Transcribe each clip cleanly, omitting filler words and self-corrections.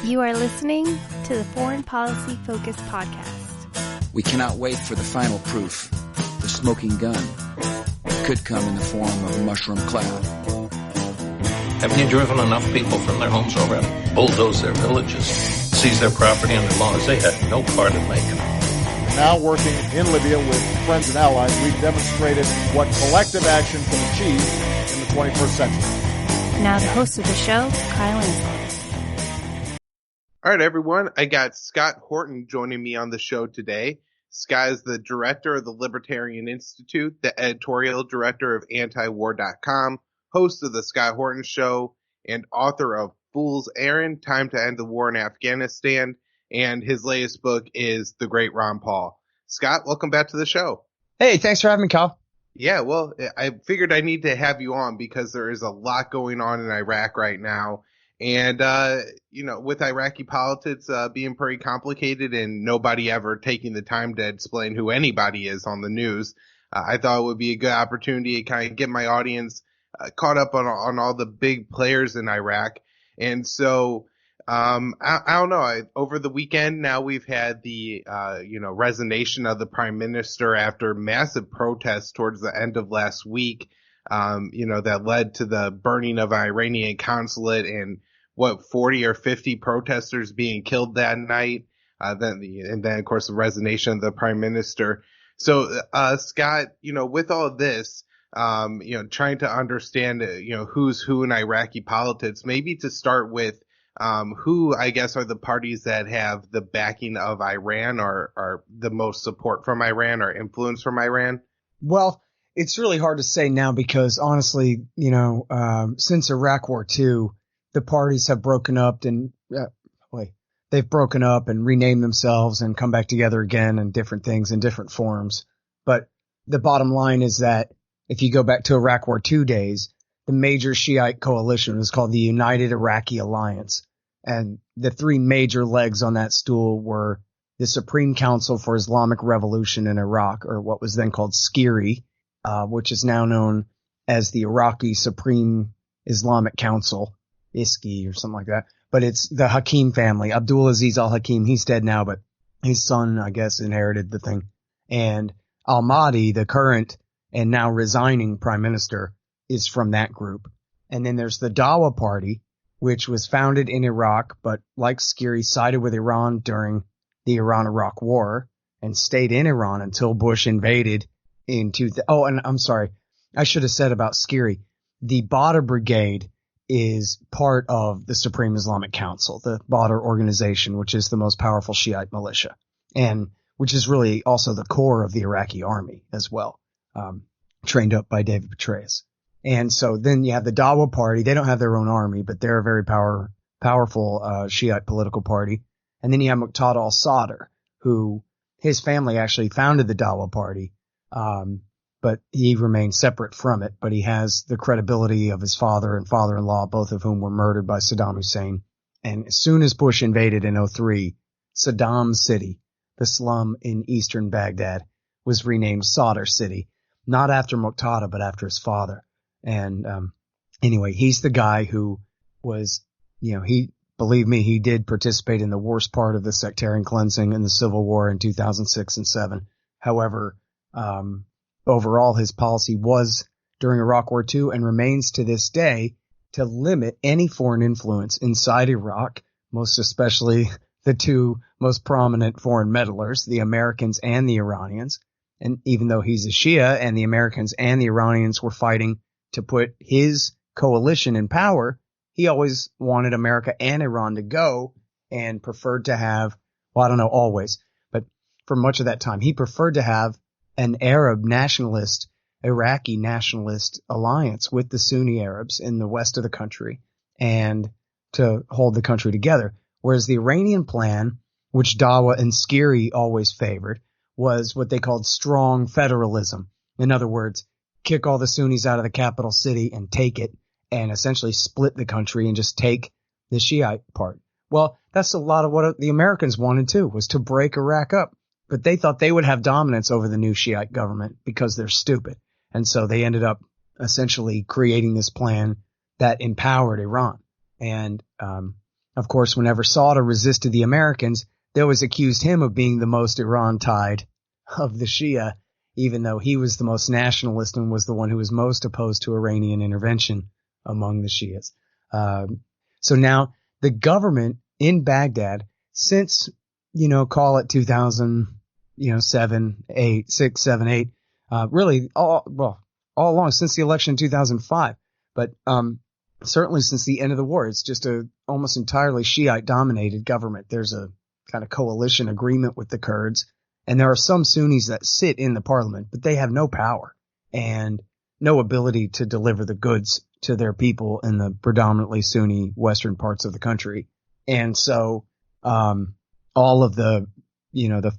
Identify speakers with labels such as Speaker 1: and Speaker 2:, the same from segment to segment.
Speaker 1: You are listening to the Foreign Policy Focus podcast.
Speaker 2: We cannot wait for the final proof. The smoking gun could come in the form of a mushroom cloud.
Speaker 3: Haven't you driven enough people from their homes already? Bulldoze their villages, seize their property and their laws. They had no part in making it.
Speaker 4: Now working in Libya with friends and allies, we've demonstrated what collective action can achieve in the 21st century.
Speaker 1: Now the host of the show, Kyle Inslee.
Speaker 5: All right, everyone. I got Scott Horton joining me on the show today. Scott is the director of the Libertarian Insitute, the editorial director of antiwar.com, host of the Scott Horton Show, and author of Fool's Errand, Time to End the War in Afghanistan. And his latest book is The Great Ron Paul. Scott, welcome back to the show.
Speaker 6: Hey, thanks for having me, Kyle.
Speaker 5: Yeah, well, I figured I need to have you on because there is a lot going on in Iraq right now. And, with Iraqi politics being pretty complicated and nobody ever taking the time to explain who anybody is on the news, I thought it would be a good opportunity to kind of get my audience caught up on all the big players in Iraq. And so, I don't know. Over the weekend, now we've had the, resignation of the prime minister after massive protests towards the end of last week. That led to the burning of an Iranian consulate and 40 or 50 protesters being killed that night. Then of course the resignation of the prime minister. So, Scott, with all of this, trying to understand, who's who in Iraqi politics, maybe to start with, who I guess are the parties that have the backing of Iran or the most support from Iran or influence from Iran?
Speaker 6: Well, it's really hard to say now because honestly, since Iraq War II, the parties have broken up and they've broken up and renamed themselves and come back together again and different things in different forms. But the bottom line is that if you go back to Iraq War II days, the major Shiite coalition was called the United Iraqi Alliance. And the three major legs on that stool were the Supreme Council for Islamic Revolution in Iraq, or what was then called SCIRI, which is now known as the Iraqi Supreme Islamic Council, ISKI or something like that. But it's the Hakim family. Abdulaziz al-Hakim, he's dead now, but his son, I guess, inherited the thing. And al-Mahdi, the current and now resigning prime minister, is from that group. And then there's the Dawa Party, which was founded in Iraq, but like SCIRI, sided with Iran during the Iran-Iraq War and stayed in Iran until Bush invaded in and I'm sorry, I should have said about SCIRI. The Badr Brigade is part of the Supreme Islamic Council, the Badr organization, which is the most powerful Shiite militia, and which is really also the core of the Iraqi army as well, trained up by David Petraeus. And so then you have the Dawa Party. They don't have their own army, but they're a very powerful Shiite political party. And then you have Muqtada al-Sadr, who his family actually founded the Dawa Party. But he remained separate from it, but he has the credibility of his father and father-in-law, both of whom were murdered by Saddam Hussein. And as soon as Bush invaded in 2003, Saddam City, the slum in eastern Baghdad, was renamed Sadr City, not after Muqtada, but after his father. And anyway, he's the guy who was, believe me, he did participate in the worst part of the sectarian cleansing in the Civil War in 2006 and 2007. However, overall, his policy was during Iraq War II and remains to this day to limit any foreign influence inside Iraq, most especially the two most prominent foreign meddlers, the Americans and the Iranians. And even though he's a Shia and the Americans and the Iranians were fighting to put his coalition in power, he always wanted America and Iran to go and preferred to have, well, I don't know always, but for much of that time, he preferred to have an Arab nationalist, Iraqi nationalist alliance with the Sunni Arabs in the west of the country and to hold the country together. Whereas the Iranian plan, which Dawa and SCIRI always favored, was what they called strong federalism. In other words, kick all the Sunnis out of the capital city and take it and essentially split the country and just take the Shiite part. Well, that's a lot of what the Americans wanted too, was to break Iraq up. But they thought they would have dominance over the new Shiite government because they're stupid. And so they ended up essentially creating this plan that empowered Iran. And of course, whenever Saddam resisted the Americans, they always accused him of being the most Iran-tied of the Shia, even though he was the most nationalist and was the one who was most opposed to Iranian intervention among the Shias. So now the government in Baghdad, since, call it 2007, 8, 6, 7, 8, really all along since the election in 2005, but certainly since the end of the war, it's just a almost entirely Shiite dominated government. There's a kind of coalition agreement with the Kurds, and there are some Sunnis that sit in the parliament, but they have no power and no ability to deliver the goods to their people in the predominantly Sunni western parts of the country. And so all of the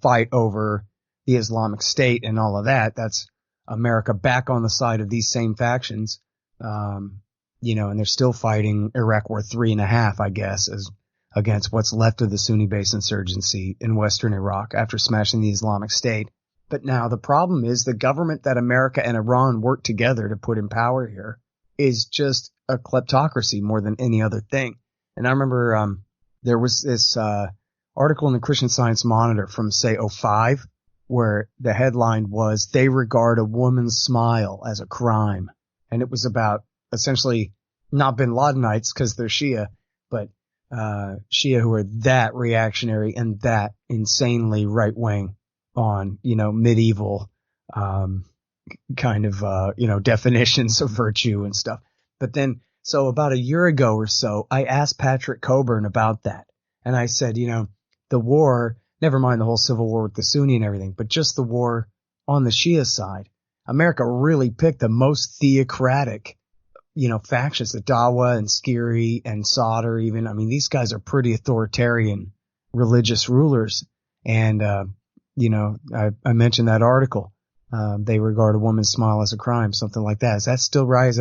Speaker 6: fight over the Islamic State and all of that's America back on the side of these same factions. And they're still fighting Iraq War 3.5, I guess, as against what's left of the Sunni-based insurgency in western Iraq after smashing the Islamic State. But now the problem is the government that America and Iran worked together to put in power here is just a kleptocracy more than any other thing. And I remember there was this article in the Christian Science Monitor from, say, 2005, where the headline was, "They regard a woman's smile as a crime." And it was about essentially not bin Ladenites because they're Shia, but Shia who are that reactionary and that insanely right-wing on, medieval kind of, definitions of virtue and stuff. But then, so about a year ago or so, I asked Patrick Coburn about that. And I said, the war, never mind the whole civil war with the Sunni and everything, but just the war on the Shia side, America really picked the most theocratic, factions, the Dawa and Skiri and Sadr even. I mean, these guys are pretty authoritarian religious rulers. And, I mentioned that article. They regard a woman's smile as a crime, something like that. Is that still right? Is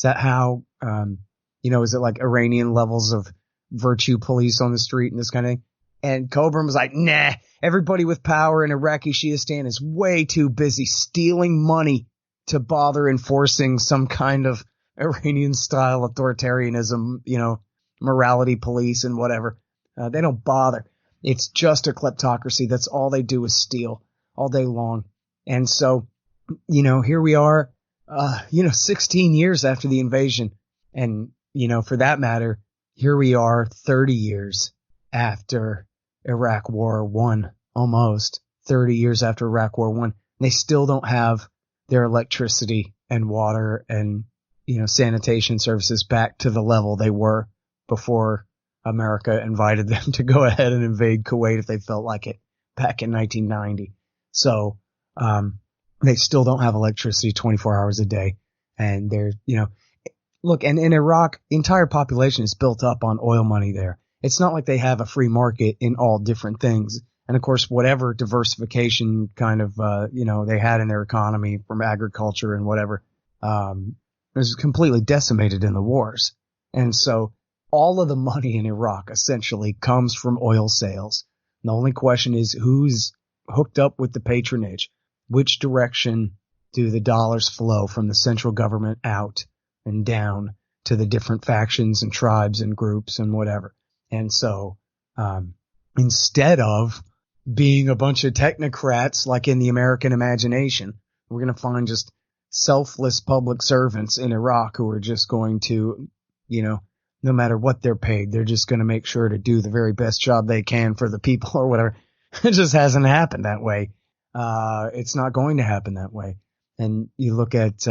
Speaker 6: that how, is it like Iranian levels of virtue police on the street and this kind of thing? And Coburn was like, nah, everybody with power in Iraqi Shiistan is way too busy stealing money to bother enforcing some kind of Iranian style authoritarianism, morality police and whatever. They don't bother. It's just a kleptocracy. That's all they do is steal all day long. And so, here we are, 16 years after the invasion. And, for that matter, here we are 30 years after Iraq War 1, almost 30 years after Iraq War 1. They still don't have their electricity and water and, sanitation services back to the level they were before America invited them to go ahead and invade Kuwait if they felt like it back in 1990. So, they still don't have electricity 24 hours a day. And they're, look, and in Iraq, the entire population is built up on oil money there. It's not like they have a free market in all different things. And of course, whatever diversification kind of, they had in their economy from agriculture and whatever, was completely decimated in the wars. And so all of the money in Iraq essentially comes from oil sales. And the only question is who's hooked up with the patronage? Which direction do the dollars flow from the central government out and down to the different factions and tribes and groups and whatever? And so, instead of being a bunch of technocrats like in the American imagination, we're going to find just selfless public servants in Iraq who are just going to, no matter what they're paid, they're just going to make sure to do the very best job they can for the people or whatever. It just hasn't happened that way. It's not going to happen that way. And you look at,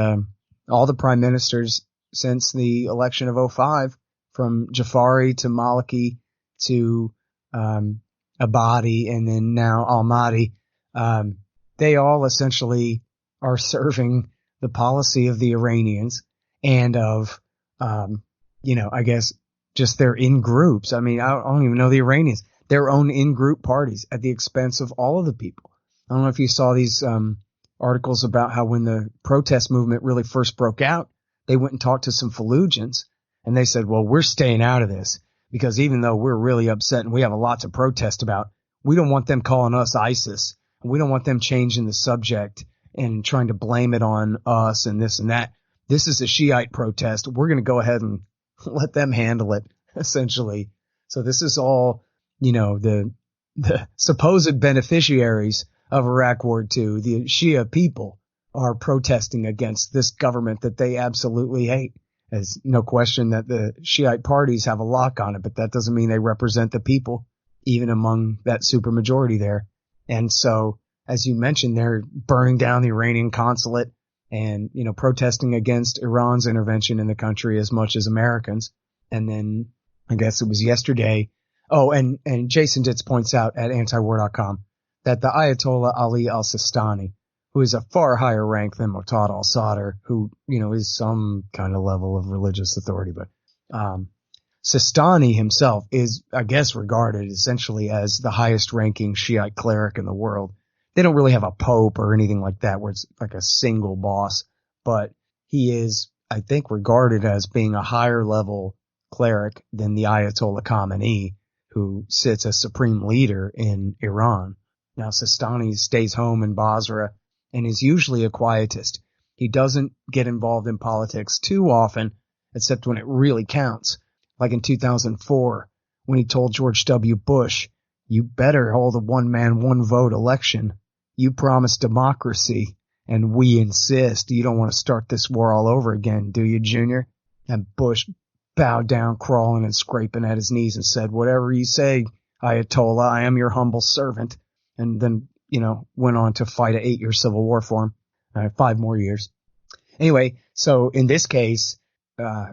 Speaker 6: all the prime ministers since the election of 2005, from Jafari to Maliki to, Abadi and then now Al-Mahdi, they all essentially are serving the policy of the Iranians and of, I guess just their in-groups. I mean, I don't even know the Iranians, their own in-group parties at the expense of all of the people. I don't know if you saw these, articles about how when the protest movement really first broke out, they went and talked to some Fallujahs and they said, well, we're staying out of this because even though we're really upset and we have a lot to protest about, we don't want them calling us ISIS. And we don't want them changing the subject and trying to blame it on us and this and that. This is a Shiite protest. We're going to go ahead and let them handle it, essentially. So this is all, the supposed beneficiaries of Iraq War II, the Shia people, are protesting against this government that they absolutely hate. There's no question that the Shiite parties have a lock on it, but that doesn't mean they represent the people, even among that supermajority there. And so, as you mentioned, they're burning down the Iranian consulate and, protesting against Iran's intervention in the country as much as Americans. And then I guess it was yesterday. Oh, and Jason Ditz points out at antiwar.com that the Ayatollah Ali al-Sistani, who is a far higher rank than Muqtada al-Sadr, who, is some kind of level of religious authority, but, Sistani himself is, I guess, regarded essentially as the highest ranking Shiite cleric in the world. They don't really have a pope or anything like that where it's like a single boss, but he is, I think, regarded as being a higher level cleric than the Ayatollah Khamenei, who sits as supreme leader in Iran. Now, Sistani stays home in Basra and is usually a quietist. He doesn't get involved in politics too often, except when it really counts. Like in 2004, when he told George W. Bush, "You better hold a one-man, one-vote election. You promised democracy, and we insist. You don't want to start this war all over again, do you, Junior?" And Bush bowed down, crawling and scraping at his knees, and said, "Whatever you say, Ayatollah, I am your humble servant." And then, went on to fight an 8-year civil war for him, 5 more years. Anyway, so in this case,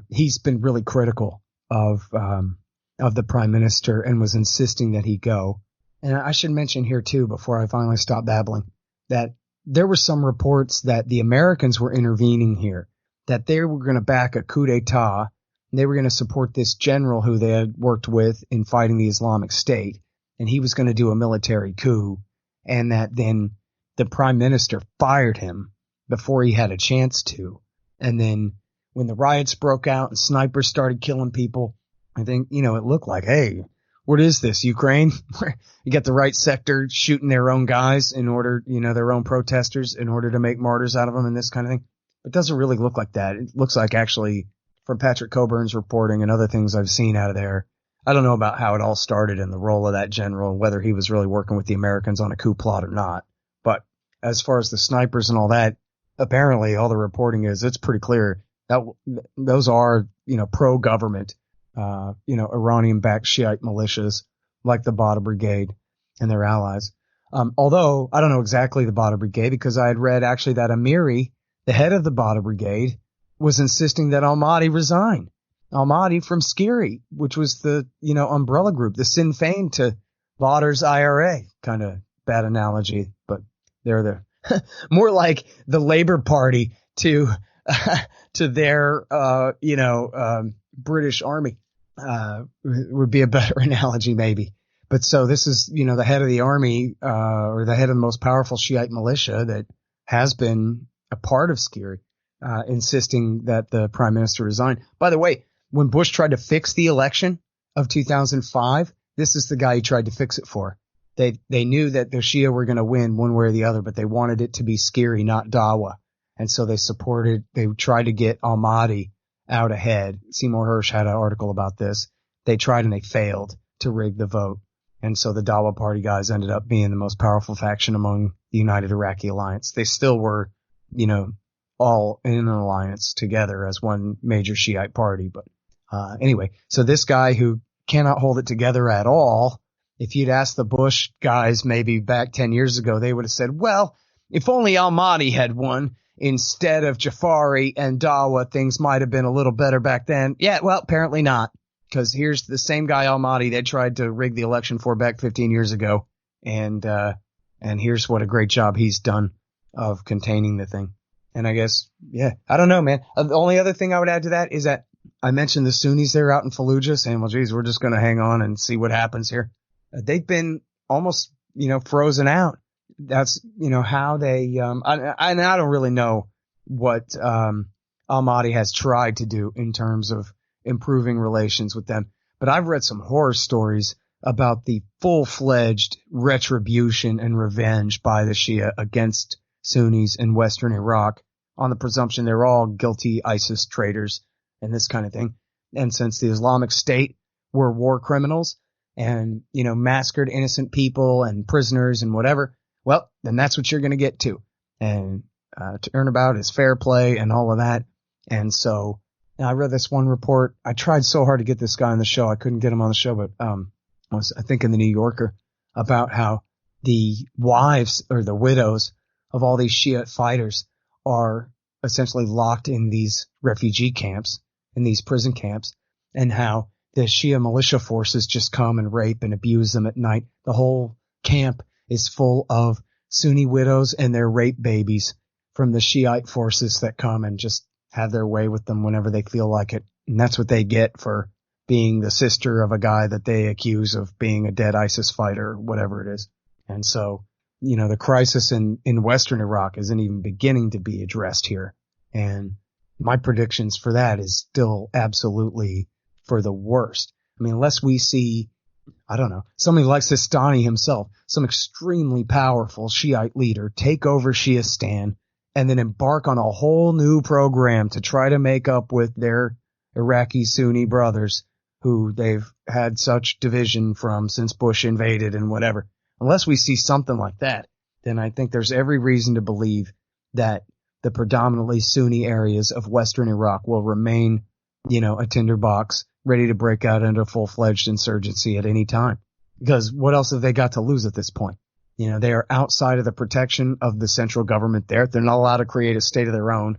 Speaker 6: he's been really critical of the prime minister and was insisting that he go. And I should mention here too, before I finally stop babbling, that there were some reports that the Americans were intervening here, that they were going to back a coup d'etat. They were going to support this general who they had worked with in fighting the Islamic State, and he was going to do a military coup, and that then the prime minister fired him before he had a chance to. And then when the riots broke out and snipers started killing people, I think, it looked like, hey, what is this, Ukraine? You got the right sector shooting their own guys in order, their own protesters in order to make martyrs out of them and this kind of thing. It doesn't really look like that. It looks like, actually, from Patrick Coburn's reporting and other things I've seen out of there, I don't know about how it all started and the role of that general and whether he was really working with the Americans on a coup plot or not. But as far as the snipers and all that, apparently all the reporting is, it's pretty clear that those are, pro-government, Iranian-backed Shiite militias like the Badr Brigade and their allies. Although I don't know exactly the Badr Brigade, because I had read actually that Amiri, the head of the Badr Brigade, was insisting that al-Mahdi resign. Al-Mahdi from Skiri, which was the, umbrella group, the Sinn Féin to Badr's IRA. Kind of bad analogy, but they're the more like the Labour Party to their, British Army, would be a better analogy maybe. But so this is, the head of the army, or the head of the most powerful Shiite militia that has been a part of Skiri, insisting that the prime minister resign. By the way, when Bush tried to fix the election of 2005, this is the guy he tried to fix it for. They knew that the Shia were going to win one way or the other, but they wanted it to be Skiri, not Dawa. And so they tried to get al-Mahdi out ahead. Seymour Hersh had an article about this. They tried and they failed to rig the vote. And so the Dawa party guys ended up being the most powerful faction among the United Iraqi Alliance. They still were, all in an alliance together as one major Shiite party. But anyway, so this guy who cannot hold it together at all, if you'd asked the Bush guys maybe back 10 years ago, they would have said, well, if only al-Mahdi had won instead of Jafari and Dawa, things might have been a little better back then. Yeah, well, apparently not, because here's the same guy al-Mahdi they tried to rig the election for back 15 years ago, and here's what a great job he's done of containing the thing. And I guess, yeah, I don't know, man. The only other thing I would add to that is that I mentioned the Sunnis there out in Fallujah saying, well, geez, we're just going to hang on and see what happens here. They've been almost, frozen out. That's, how they, I don't really know what, al-Mahdi has tried to do in terms of improving relations with them. But I've read some horror stories about the full-fledged retribution and revenge by the Shia against Sunnis in Western Iraq on the presumption they're all guilty ISIS traitors and this kind of thing. And since the Islamic State were war criminals and, massacred innocent people and prisoners and whatever, well, then that's what you're going to get too. And turnabout is fair play and all of that. And so I read this one report. I tried so hard to get this guy on the show. I couldn't get him on the show, but I think in the New Yorker, about how the wives or the widows of all these Shia fighters are essentially locked in these refugee camps, in these prison camps, and how the Shia militia forces just come and rape and abuse them at night. The whole camp is full of Sunni widows and their rape babies from the Shiite forces that come and just have their way with them whenever they feel like it. And that's what they get for being the sister of a guy that they accuse of being a dead ISIS fighter, or whatever it is. And so, the crisis in Western Iraq isn't even beginning to be addressed here. And my predictions for that is still absolutely for the worst. I mean, unless we see, I don't know, somebody like Sistani himself, some extremely powerful Shiite leader, take over Shiistan and then embark on a whole new program to try to make up with their Iraqi Sunni brothers who they've had such division from since Bush invaded and whatever. Unless we see something like that, then I think there's every reason to believe that the predominantly Sunni areas of Western Iraq will remain, a tinderbox ready to break out into full-fledged insurgency at any time. Because what else have they got to lose at this point? They are outside of the protection of the central government there. They're not allowed to create a state of their own.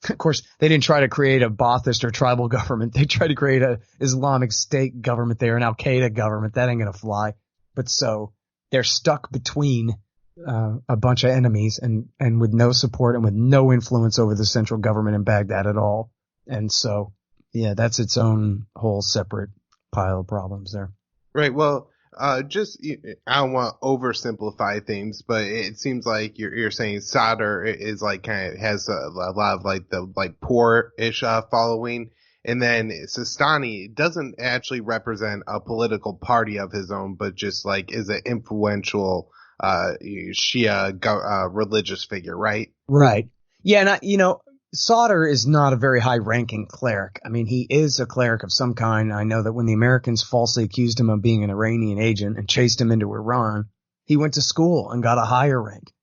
Speaker 6: Of course, they didn't try to create a Baathist or tribal government. They tried to create a Islamic State government there, an Al-Qaeda government. That ain't going to fly. But so they're stuck between a bunch of enemies and with no support and with no influence over the central government in Baghdad at all. And so, yeah, that's its own whole separate pile of problems there.
Speaker 5: Right. Well, I don't want to oversimplify things, but it seems like you're saying Sadr is like kind of has a lot of like the like poor-ish following. And then Sistani doesn't actually represent a political party of his own, but just like is an influential Shia religious figure, right?
Speaker 6: Right. Yeah, and Sadr is not a very high-ranking cleric. I mean, he is a cleric of some kind. I know that when the Americans falsely accused him of being an Iranian agent and chased him into Iran, he went to school and got a higher rank.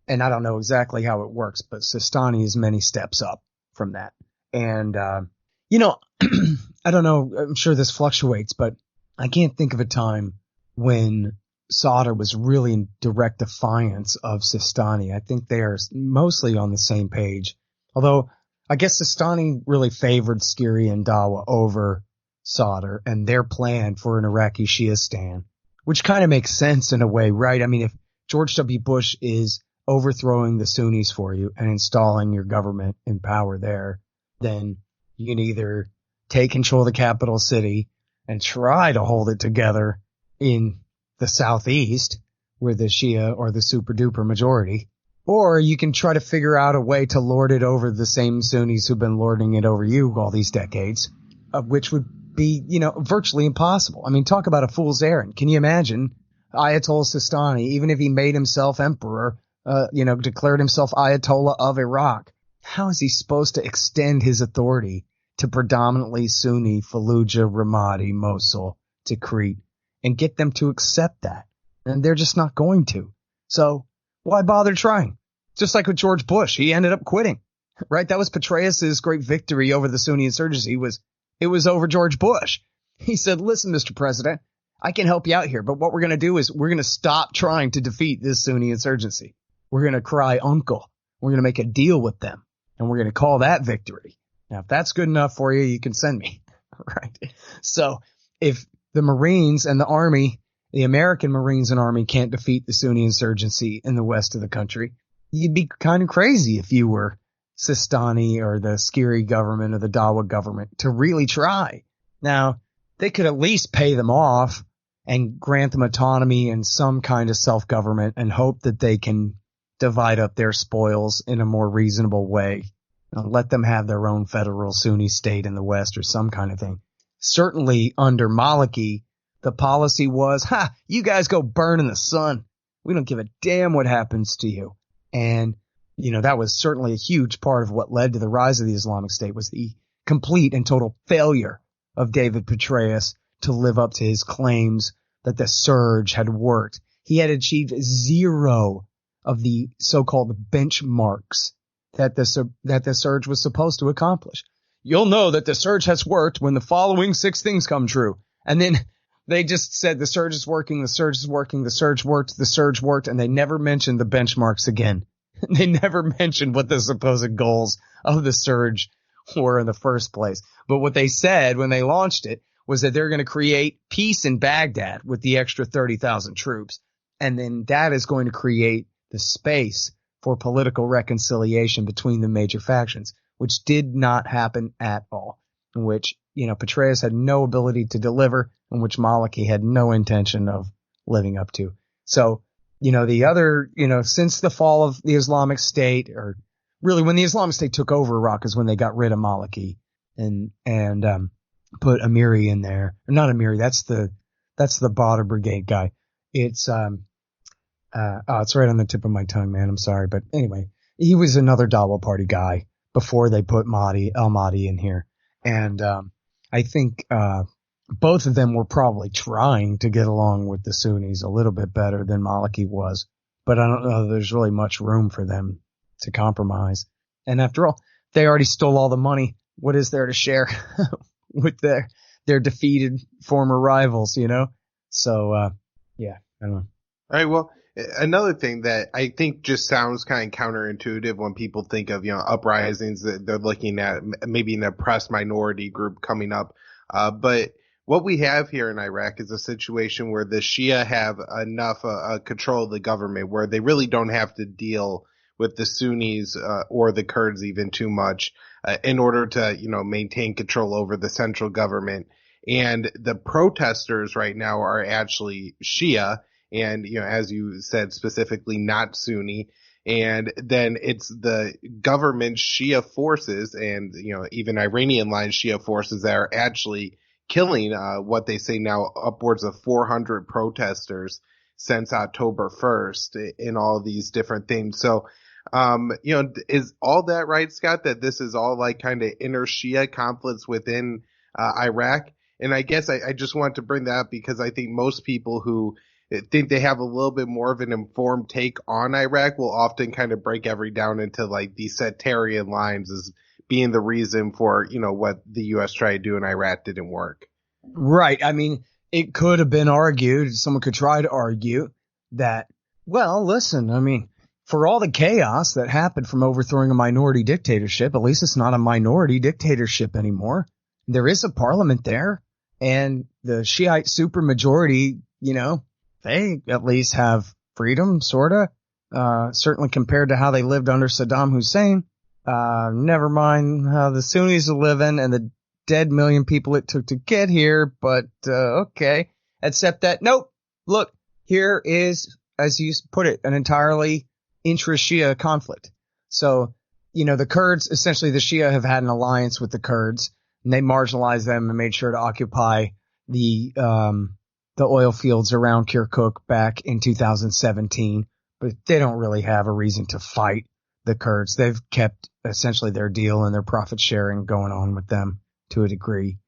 Speaker 6: And I don't know exactly how it works, but Sistani is many steps up from that. And, I don't know, I'm sure this fluctuates, but I can't think of a time when Sadr was really in direct defiance of Sistani. I think they are mostly on the same page. Although, I guess Sistani really favored Skiri and Dawa over Sadr and their plan for an Iraqi Shiistan, which kind of makes sense in a way, right? I mean, if George W. Bush is overthrowing the Sunnis for you and installing your government in power there, then you can either take control of the capital city and try to hold it together in the southeast, where the Shia or the super-duper majority, or you can try to figure out a way to lord it over the same Sunnis who've been lording it over you all these decades, which would be, virtually impossible. I mean, talk about a fool's errand. Can you imagine Ayatollah Sistani, even if he made himself emperor, declared himself Ayatollah of Iraq? How is he supposed to extend his authority to predominantly Sunni Fallujah, Ramadi, Mosul, Tikrit, and get them to accept that? And they're just not going to. So why bother trying? Just like with George Bush, he ended up quitting, right? That was Petraeus's great victory over the Sunni insurgency. It was over George Bush. He said, listen, Mr. President, I can help you out here, but what we're going to do is we're going to stop trying to defeat this Sunni insurgency. We're going to cry uncle. We're going to make a deal with them, and we're going to call that victory. Now, if that's good enough for you, you can send me, right? So if the Marines and the Army, the American Marines and Army can't defeat the Sunni insurgency in the west of the country, you'd be kind of crazy if you were Sistani or the Skiri government or the Dawa government to really try. Now, they could at least pay them off and grant them autonomy and some kind of self-government and hope that they can divide up their spoils in a more reasonable way. Let them have their own federal Sunni state in the West or some kind of thing. Certainly under Maliki, the policy was, you guys go burn in the sun. We don't give a damn what happens to you. And, that was certainly a huge part of what led to the rise of the Islamic State was the complete and total failure of David Petraeus to live up to his claims that the surge had worked. He had achieved 0 of the so-called benchmarks that the surge was supposed to accomplish. You'll know that the surge has worked when the following 6 things come true. And then they just said the surge is working, the surge is working, the surge worked, and they never mentioned the benchmarks again. They never mentioned what the supposed goals of the surge were in the first place. But what they said when they launched it was that they're going to create peace in Baghdad with the extra 30,000 troops. And then that is going to create the space for political reconciliation between the major factions, which did not happen at all, in which, Petraeus had no ability to deliver, in which Maliki had no intention of living up to. So, the other, since the fall of the Islamic State, or really when the Islamic State took over Iraq is when they got rid of Maliki and put Amiri in there. Or not Amiri, that's the Badr Brigade guy. It's it's right on the tip of my tongue, man. I'm sorry. But anyway, he was another Dawa Party guy before they put al-Mahdi in here. And I think both of them were probably trying to get along with the Sunnis a little bit better than Maliki was. But I don't know there's really much room for them to compromise. And after all, they already stole all the money. What is there to share with their defeated former rivals, So, yeah, I don't know.
Speaker 5: All right, well, another thing that I think just sounds kind of counterintuitive when people think of, uprisings, that they're looking at maybe an oppressed minority group coming up. But what we have here in Iraq is a situation where the Shia have enough control of the government where they really don't have to deal with the Sunnis or the Kurds even too much in order to, maintain control over the central government. And the protesters right now are actually Shia. And, as you said, specifically not Sunni. And then it's the government Shia forces and, even Iranian line Shia forces that are actually killing what they say now upwards of 400 protesters since October 1st in all these different things. So, is all that right, Scott, that this is all like kind of inner Shia conflicts within Iraq? And I guess I just want to bring that up because I think most people who think they have a little bit more of an informed take on Iraq will often kind of break down into like these sectarian lines as being the reason for, what the U.S. tried to do in Iraq didn't work.
Speaker 6: Right. I mean, it could have been argued, someone could try to argue that, well, listen, I mean, for all the chaos that happened from overthrowing a minority dictatorship, at least it's not a minority dictatorship anymore. There is a parliament there, and the Shiite supermajority, they at least have freedom, sorta. Certainly compared to how they lived under Saddam Hussein. Never mind how the Sunnis are living and the dead million people it took to get here, but okay. Except that, nope, look, here is, as you put it, an entirely intra-Shia conflict. So, the Kurds, essentially the Shia have had an alliance with the Kurds, and they marginalized them and made sure to occupy the oil fields around Kirkuk back in 2017, but they don't really have a reason to fight the Kurds. They've kept essentially their deal and their profit sharing going on with them to a degree.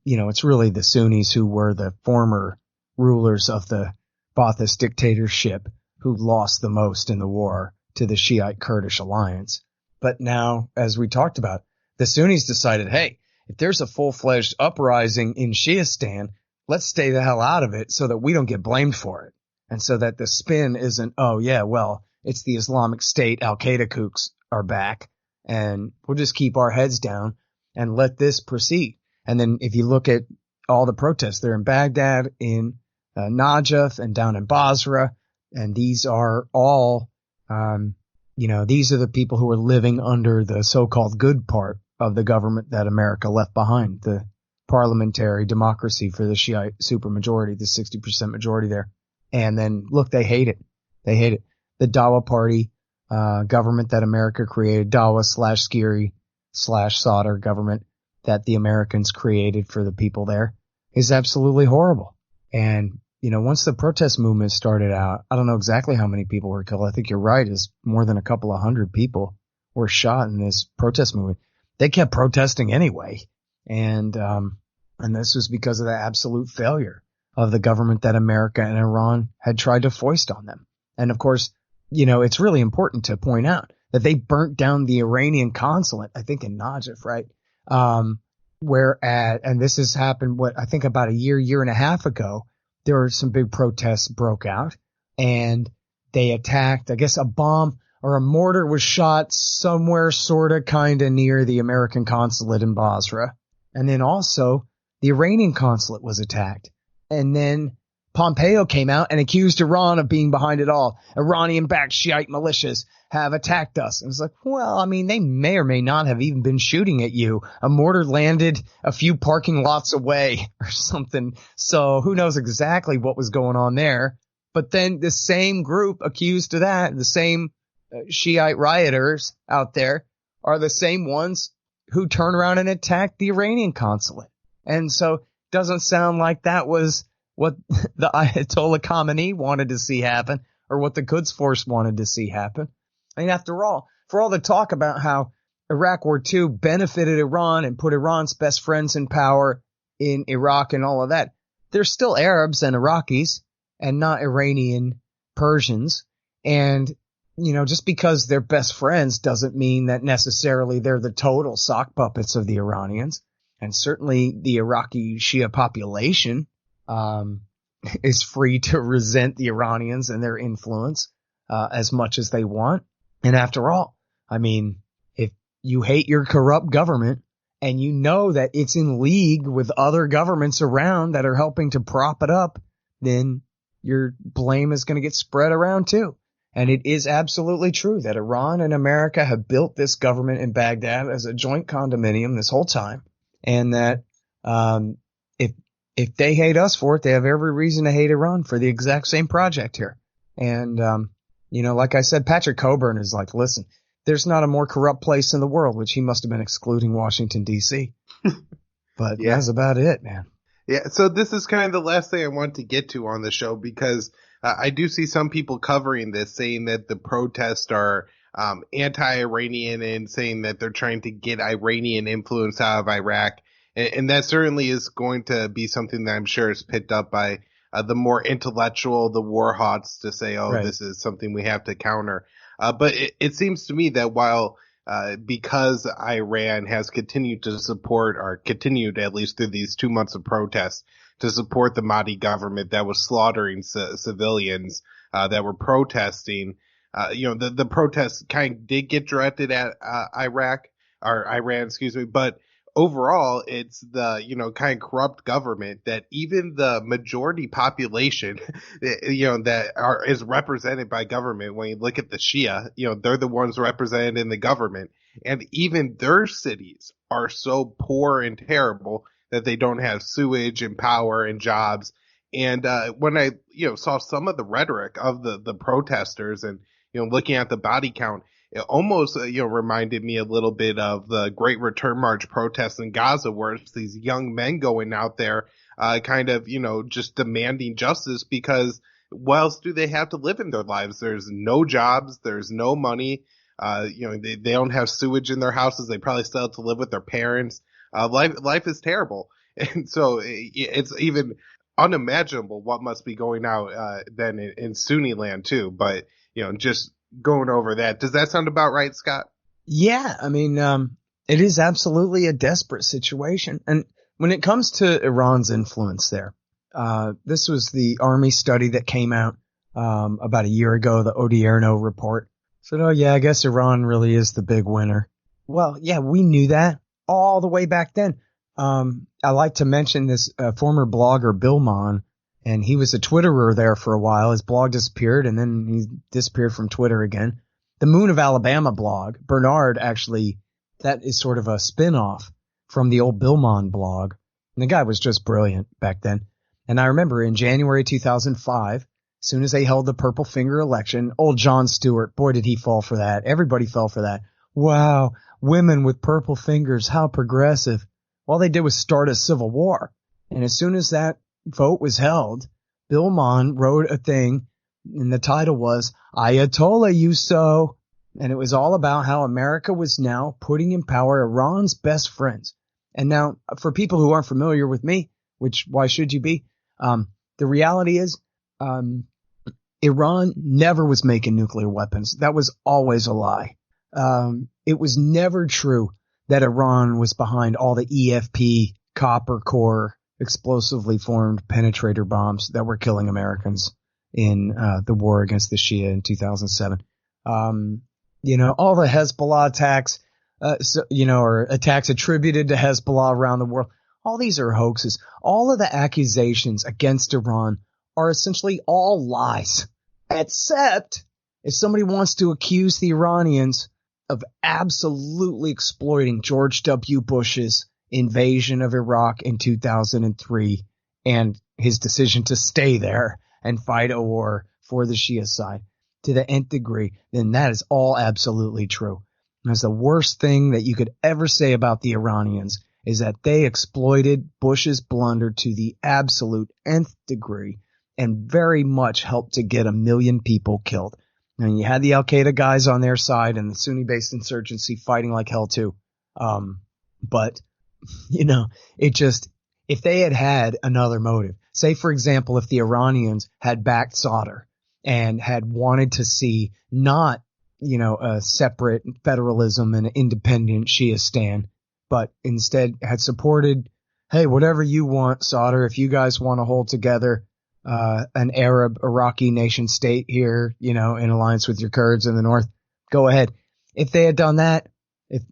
Speaker 6: It's really the Sunnis who were the former rulers of the Ba'athist dictatorship who lost the most in the war to the Shiite Kurdish alliance. But now, as we talked about, the Sunnis decided, hey, if there's a full-fledged uprising in Shiistan, let's stay the hell out of it so that we don't get blamed for it. And so that the spin isn't, oh yeah, well, it's the Islamic State, Al-Qaeda kooks are back, and we'll just keep our heads down and let this proceed. And then if you look at all the protests, they're in Baghdad, in Najaf, and down in Basra, and these are all, these are the people who are living under the so-called good part of the government that America left behind, the parliamentary democracy for the Shiite supermajority, the 60% majority there. And then, look, they hate it. They hate it. The Dawa Party government that America created, Dawa/Skiri/Sadr government that the Americans created for the people there, is absolutely horrible. And, once the protest movement started out, I don't know exactly how many people were killed. I think you're right. It's more than a couple of hundred people were shot in this protest movement. They kept protesting anyway. And, And this was because of the absolute failure of the government that America and Iran had tried to foist on them. And of course, it's really important to point out that they burnt down the Iranian consulate, I think in Najaf, right? And this has happened, I think about a year and a half ago, there were some big protests broke out and they attacked, I guess a bomb or a mortar was shot somewhere sort of kind of near the American consulate in Basra. And then also the Iranian consulate was attacked. And then Pompeo came out and accused Iran of being behind it all. Iranian-backed Shiite militias have attacked us. And it's like, well, I mean, they may or may not have even been shooting at you. A mortar landed a few parking lots away or something. So who knows exactly what was going on there. But then the same group accused of that, the same Shiite rioters out there are the same ones who turn around and attack the Iranian consulate. And so it doesn't sound like that was what the Ayatollah Khamenei wanted to see happen or what the Quds Force wanted to see happen. I mean, after all, for all the talk about how Iraq War II benefited Iran and put Iran's best friends in power in Iraq and all of that, they're still Arabs and Iraqis and not Iranian Persians. And just because they're best friends doesn't mean that necessarily they're the total sock puppets of the Iranians. And certainly the Iraqi Shia population is free to resent the Iranians and their influence as much as they want. And after all, I mean, if you hate your corrupt government and you know that it's in league with other governments around that are helping to prop it up, then your blame is going to get spread around too. And it is absolutely true that Iran and America have built this government in Baghdad as a joint condominium this whole time. And that if they hate us for it, they have every reason to hate Iran for the exact same project here. And, like I said, Patrick Coburn is like, listen, there's not a more corrupt place in the world, which he must have been excluding Washington, D.C. But yeah, that's about it, man.
Speaker 5: Yeah, so this is kind of the last thing I want to get to on the show because I do see some people covering this saying that the protests are anti-Iranian and saying that they're trying to get Iranian influence out of Iraq. And that certainly is going to be something that I'm sure is picked up by the more intellectual, the war hawks to say, right, this is something we have to counter. But it seems to me that while because Iran has continued to support, or continued at least through these 2 months of protests, to support the Mahdi government that was slaughtering civilians that were protesting, the protests kind of did get directed at Iran, but overall, it's the, kind of corrupt government that even the majority population, that is represented by government. When you look at the Shia, they're the ones represented in the government. And even their cities are so poor and terrible that they don't have sewage and power and jobs. And when I, saw some of the rhetoric of the protesters and, looking at the body count, it almost, reminded me a little bit of the Great Return March protests in Gaza, where it's these young men going out there, kind of, just demanding justice because what else do they have to live in their lives? There's no jobs. There's no money. They don't have sewage in their houses. They probably still have to live with their parents. Life is terrible. And so it's even unimaginable what must be going out, then in Sunni land too. But, just going over that. Does that sound about right, Scott?
Speaker 6: Yeah. I mean, it is absolutely a desperate situation. And when it comes to Iran's influence there, this was the Army study that came out, about a year ago, the Odierno report. Said, oh yeah, I guess Iran really is the big winner. Well, yeah, we knew that all the way back then. I like to mention this, former blogger, Bill Mon. And he was a Twitterer there for a while. His blog disappeared, and then he disappeared from Twitter again. The Moon of Alabama blog, Bernard actually, that is sort of a spin-off from the old Bill Mon blog. And the guy was just brilliant back then. And I remember in January 2005, as soon as they held the purple finger election, old Jon Stewart, boy, did he fall for that. Everybody fell for that. Wow, women with purple fingers, how progressive. All they did was start a civil war. And as soon as that vote was held, Bill Mon wrote a thing, and the title was Ayatollah You So, and it was all about how America was now putting in power Iran's best friends. And now for people who aren't familiar with me, which why should you be? The reality is, Iran never was making nuclear weapons. That was always a lie. It was never true that Iran was behind all the EFP copper core explosively formed penetrator bombs that were killing Americans in the war against the Shia in 2007. All the Hezbollah attacks, or attacks attributed to Hezbollah around the world. All these are hoaxes. All of the accusations against Iran are essentially all lies, except if somebody wants to accuse the Iranians of absolutely exploiting George W. Bush's invasion of Iraq in 2003 and his decision to stay there and fight a war for the Shia side to the nth degree, then that is all absolutely true. That's the worst thing that you could ever say about the Iranians, is that they exploited Bush's blunder to the absolute nth degree and very much helped to get 1 million people killed. And you had the Al-Qaeda guys on their side and the Sunni-based insurgency fighting like hell too. But if they had another motive, say for example, if the Iranians had backed Saddam and had wanted to see not, a separate federalism and independent Shiistan, but instead had supported, hey, whatever you want, Saddam, if you guys want to hold together an Arab Iraqi nation state here, in alliance with your Kurds in the north, go ahead. If they had done that,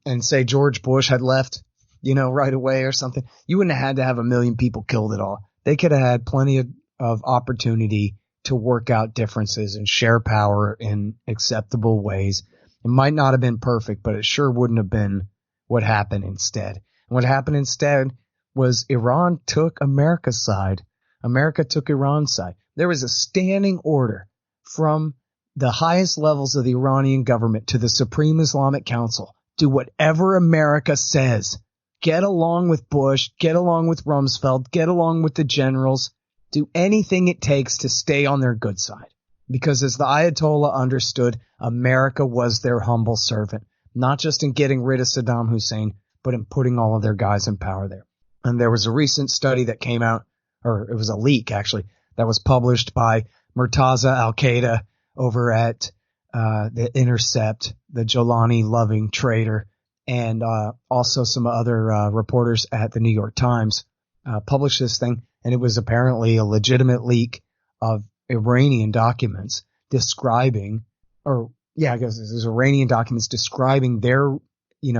Speaker 6: and say George Bush had left, right away or something, you wouldn't have had to have 1 million people killed at all. They could have had plenty of opportunity to work out differences and share power in acceptable ways. It might not have been perfect, but it sure wouldn't have been what happened instead. And what happened instead was Iran took America's side. America took Iran's side. There was a standing order from the highest levels of the Iranian government to the Supreme Islamic Council. Do whatever America says. Get along with Bush, get along with Rumsfeld, get along with the generals. Do anything it takes to stay on their good side. Because as the Ayatollah understood, America was their humble servant, not just in getting rid of Saddam Hussein, but in putting all of their guys in power there. And there was a recent study that came out, or it was a leak actually, that was published by Murtaza Al-Qaeda over at The Intercept, the Jolani-loving traitor, and also some other reporters at the New York Times published this thing, and it was apparently a legitimate leak of Iranian documents describing, Iranian documents describing their,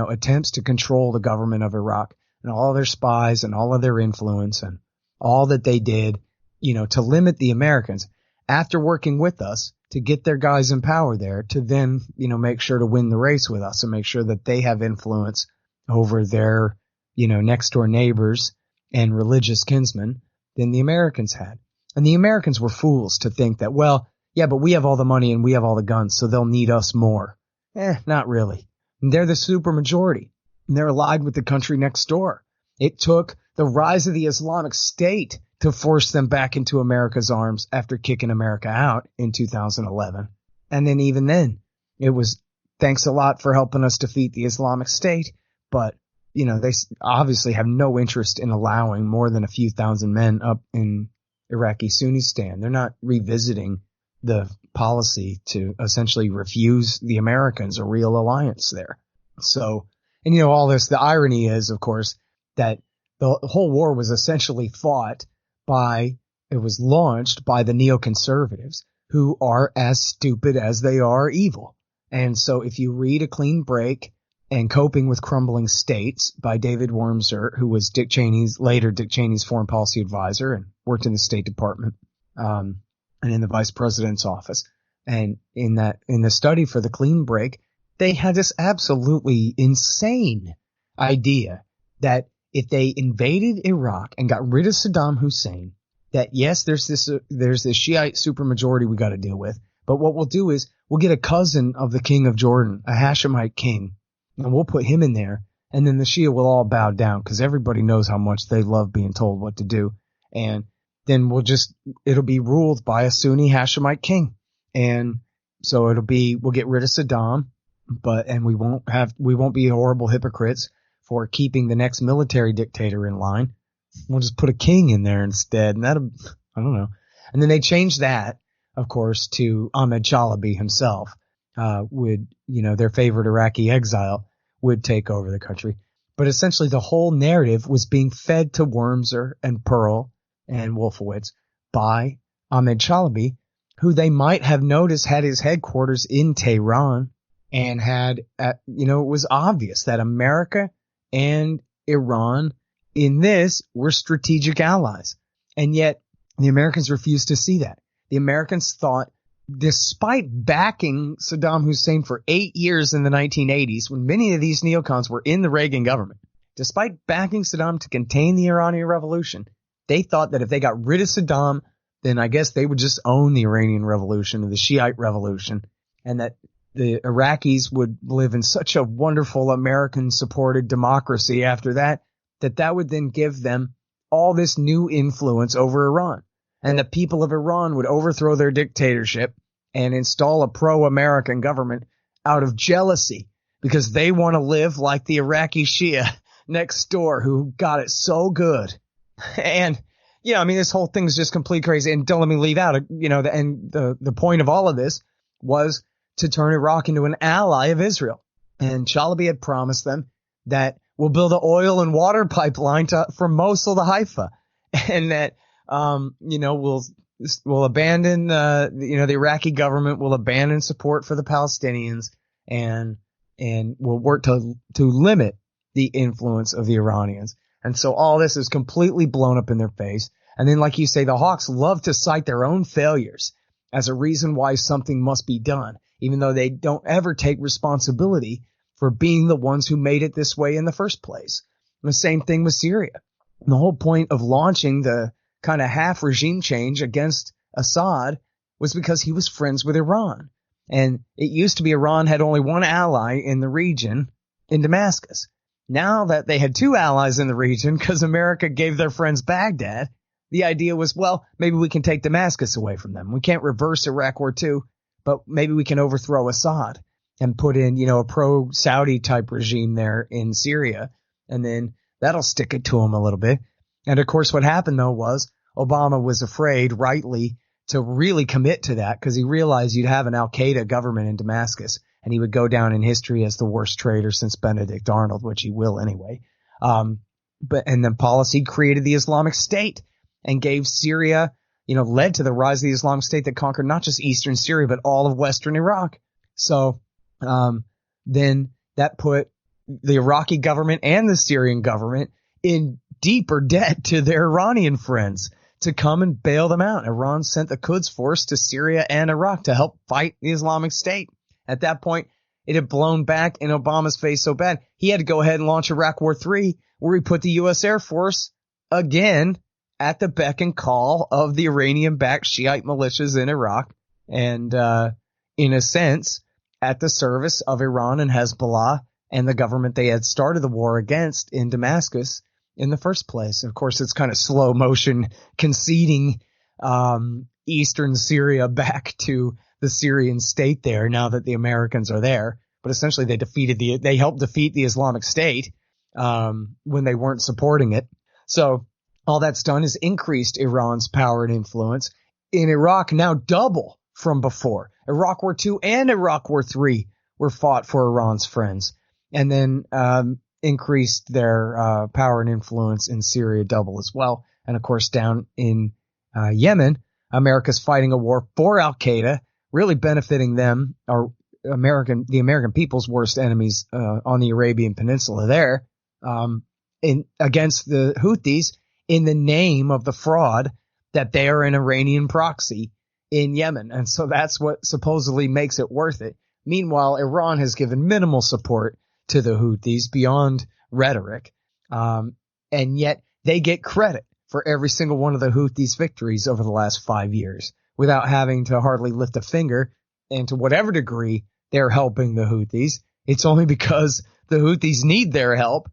Speaker 6: attempts to control the government of Iraq and all of their spies and all of their influence and all that they did, to limit the Americans after working with us to get their guys in power there to then, make sure to win the race with us and make sure that they have influence over their, next door neighbors and religious kinsmen than the Americans had. And the Americans were fools to think that, well, yeah, but we have all the money and we have all the guns, so they'll need us more. Not really. And they're the super majority, and they're allied with the country next door. It took the rise of the Islamic State to force them back into America's arms after kicking America out in 2011. And then even then, it was thanks a lot for helping us defeat the Islamic State, but they obviously have no interest in allowing more than a few thousand men up in Iraqi Sunnistan. They're not revisiting the policy to essentially refuse the Americans a real alliance there. So, and all this, the irony is, of course, that the whole war was essentially launched by the neoconservatives, who are as stupid as they are evil. And so if you read A Clean Break and Coping with Crumbling States by David Wormser, who was Dick Cheney's foreign policy advisor and worked in the State Department, and in the vice president's office. And in the study for The Clean Break, they had this absolutely insane idea that if they invaded Iraq and got rid of Saddam Hussein, that yes, there's this Shiite supermajority we got to deal with, but what we'll do is we'll get a cousin of the king of Jordan, a Hashemite king, and we'll put him in there, and then the Shia will all bow down because everybody knows how much they love being told what to do, and then it'll be ruled by a Sunni Hashemite king, and so we'll get rid of Saddam, and we won't be horrible hypocrites for keeping the next military dictator in line. We'll just put a king in there instead. And I don't know. And then they changed that, of course, to Ahmed Chalabi himself, their favorite Iraqi exile would take over the country. But essentially the whole narrative was being fed to Wormser and Pearl and Wolfowitz by Ahmed Chalabi, who they might have noticed had his headquarters in Tehran and had, it was obvious that America and Iran in this were strategic allies. And yet the Americans refused to see that. The Americans thought, despite backing Saddam Hussein for 8 years in the 1980s, when many of these neocons were in the Reagan government, despite backing Saddam to contain the Iranian Revolution, they thought that if they got rid of Saddam, then I guess they would just own the Iranian Revolution or the Shiite Revolution, and that the Iraqis would live in such a wonderful American-supported democracy after that, that would then give them all this new influence over Iran. And the people of Iran would overthrow their dictatorship and install a pro-American government out of jealousy because they want to live like the Iraqi Shia next door who got it so good. And, this whole thing's just complete crazy. And don't let me leave out, the point of all of this was to turn Iraq into an ally of Israel. And Chalabi had promised them that we'll build an oil and water pipeline from Mosul to Haifa. And that, we'll abandon, the Iraqi government will abandon support for the Palestinians and will work to limit the influence of the Iranians. And so all this is completely blown up in their face. And then, like you say, the hawks love to cite their own failures as a reason why something must be done, even though they don't ever take responsibility for being the ones who made it this way in the first place. And the same thing with Syria. And the whole point of launching the kind of half regime change against Assad was because he was friends with Iran. And it used to be Iran had only one ally in the region in Damascus. Now that they had two allies in the region because America gave their friends Baghdad, the idea was, well, maybe we can take Damascus away from them. We can't reverse Iraq War II, but maybe we can overthrow Assad and put in, a pro-Saudi type regime there in Syria. And then that'll stick it to them a little bit. And of course, what happened though was Obama was afraid, rightly, to really commit to that because he realized you'd have an al-Qaeda government in Damascus and he would go down in history as the worst traitor since Benedict Arnold, which he will anyway. And then policy created the Islamic State and gave Syria, led to the rise of the Islamic State that conquered not just eastern Syria, but all of western Iraq. So then that put the Iraqi government and the Syrian government in deeper debt to their Iranian friends to come and bail them out. Iran sent the Quds Force to Syria and Iraq to help fight the Islamic State. At that point, it had blown back in Obama's face so bad, he had to go ahead and launch Iraq War III, where he put the U.S. Air Force again at the beck and call of the Iranian-backed Shiite militias in Iraq and, in a sense, at the service of Iran and Hezbollah and the government they had started the war against in Damascus in the first place. Of course, it's kind of slow motion conceding eastern Syria back to the Syrian state there now that the Americans are there. But essentially they helped defeat the Islamic State when they weren't supporting it. So all that's done is increased Iran's power and influence in Iraq, now double from before. Iraq War II and Iraq War III were fought for Iran's friends, and then increased their power and influence in Syria double as well. And of course, down in Yemen, America's fighting a war for Al-Qaeda, really benefiting them, or the American people's worst enemies on the Arabian Peninsula there, against the Houthis in the name of the fraud that they are an Iranian proxy in Yemen. And so that's what supposedly makes it worth it. Meanwhile, Iran has given minimal support to the Houthis beyond rhetoric. And yet they get credit for every single one of the Houthis' victories over the last 5 years without having to hardly lift a finger. And to whatever degree they're helping the Houthis, it's only because the Houthis need their help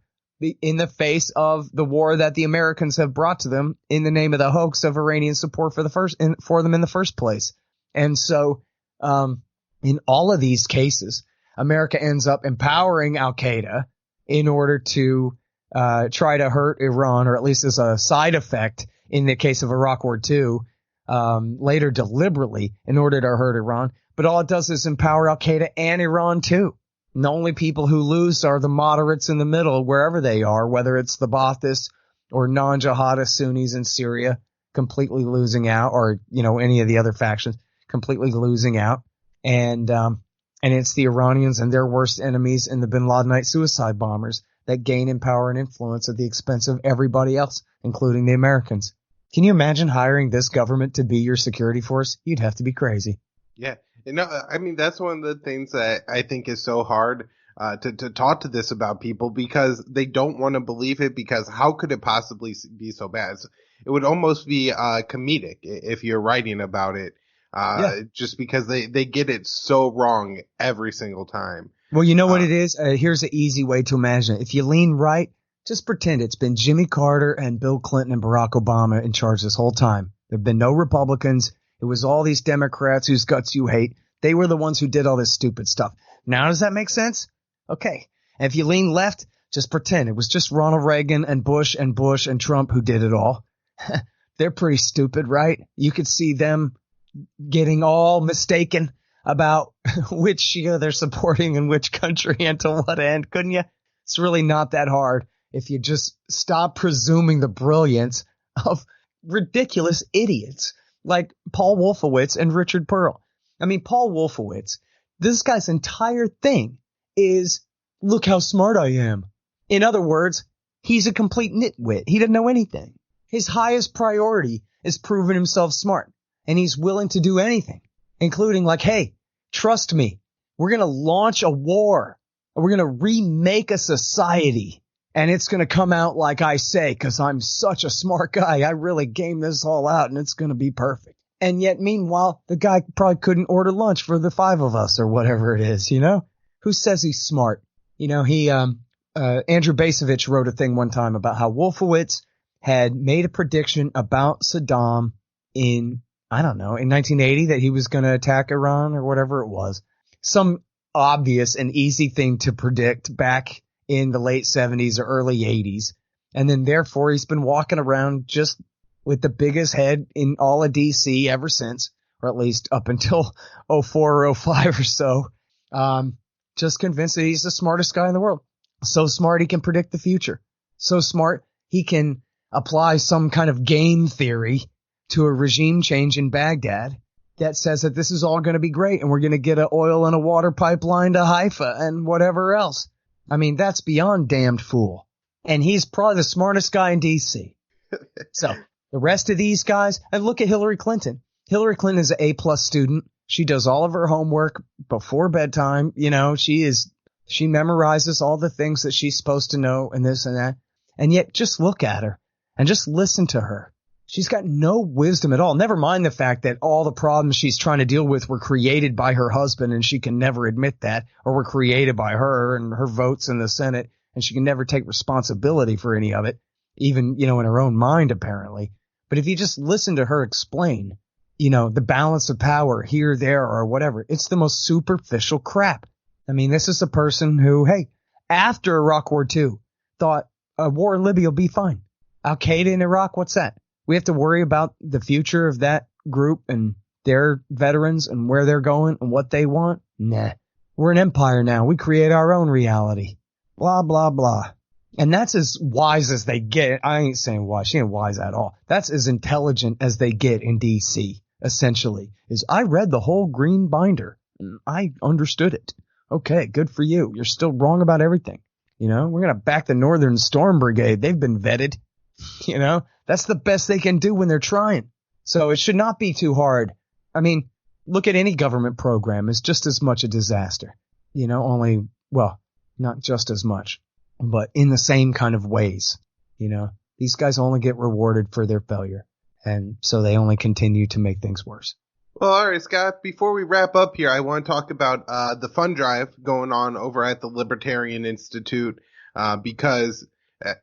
Speaker 6: in the face of the war that the Americans have brought to them in the name of the hoax of Iranian support for them in the first place. And so, in all of these cases, America ends up empowering Al-Qaeda in order to try to hurt Iran, or at least as a side effect in the case of Iraq War II, later deliberately in order to hurt Iran. But all it does is empower al-Qaeda and Iran too. And the only people who lose are the moderates in the middle, wherever they are, whether it's the Baathists or non-jihadist Sunnis in Syria completely losing out, or, any of the other factions completely losing out. And it's the Iranians and their worst enemies and the bin Ladenite suicide bombers that gain in power and influence at the expense of everybody else, including the Americans. Can you imagine hiring this government to be your security force? You'd have to be crazy.
Speaker 5: Yeah. That's one of the things that I think is so hard to talk to this about people, because they don't want to believe it, because how could it possibly be so bad? It would almost be comedic if you're writing about it, just because they get it so wrong every single time.
Speaker 6: Well, you know what it is? Here's an easy way to imagine it. If you lean right, just pretend it's been Jimmy Carter and Bill Clinton and Barack Obama in charge this whole time. There have been no Republicans. It was all these Democrats whose guts you hate. They were the ones who did all this stupid stuff. Now, does that make sense? Okay. And if you lean left, just pretend it was just Ronald Reagan and Bush and Trump who did it all. They're pretty stupid, right? You could see them getting all mistaken about which Shia they're supporting in which country and to what end, couldn't you? It's really not that hard if you just stop presuming the brilliance of ridiculous idiots like Paul Wolfowitz and Richard Pearl. Paul Wolfowitz, this guy's entire thing is, look how smart I am. In other words, he's a complete nitwit. He doesn't know anything. His highest priority is proving himself smart, and he's willing to do anything, including hey, trust me, we're going to launch a war. We're going to remake a society, and it's going to come out like I say, because I'm such a smart guy. I really game this all out, and it's going to be perfect. And yet, meanwhile, the guy probably couldn't order lunch for the 5 of us or whatever it is, Who says he's smart? Andrew Basovich wrote a thing one time about how Wolfowitz had made a prediction about Saddam in 1980, that he was going to attack Iran or whatever it was. Some obvious and easy thing to predict back in the late 70s or early 80s. And then therefore he's been walking around just with the biggest head in all of DC ever since, or at least up until 04 or 05 or so. Just convinced that he's the smartest guy in the world. So smart he can predict the future. So smart he can apply some kind of game theory to a regime change in Baghdad that says that this is all going to be great and we're going to get an oil and a water pipeline to Haifa and whatever else. That's beyond damned fool. And he's probably the smartest guy in D.C. So the rest of these guys, and look at Hillary Clinton. Hillary Clinton is an A+ student. She does all of her homework before bedtime. She memorizes all the things that she's supposed to know and this and that. And yet just look at her and just listen to her. She's got no wisdom at all. Never mind the fact that all the problems she's trying to deal with were created by her husband, and she can never admit that, or were created by her and her votes in the Senate, and she can never take responsibility for any of it, even, in her own mind, apparently. But if you just listen to her explain, the balance of power here, there, or whatever, it's the most superficial crap. This is a person who, hey, after Iraq War II, thought a war in Libya will be fine. Al-Qaeda in Iraq, what's that? We have to worry about the future of that group and their veterans and where they're going and what they want? Nah. We're an empire now. We create our own reality. Blah, blah, blah. And that's as wise as they get. I ain't saying wise. She ain't wise at all. That's as intelligent as they get in D.C., essentially. I read the whole green binder. And I understood it. Okay, good for you. You're still wrong about everything. We're going to back the Northern Storm Brigade. They've been vetted. That's the best they can do when they're trying. So it should not be too hard. Look at any government program. It's just as much a disaster. Only, well, not just as much, but in the same kind of ways. These guys only get rewarded for their failure. And so they only continue to make things worse.
Speaker 5: Well, all right, Scott, before we wrap up here, I want to talk about the fund drive going on over at the Libertarian Insitute, because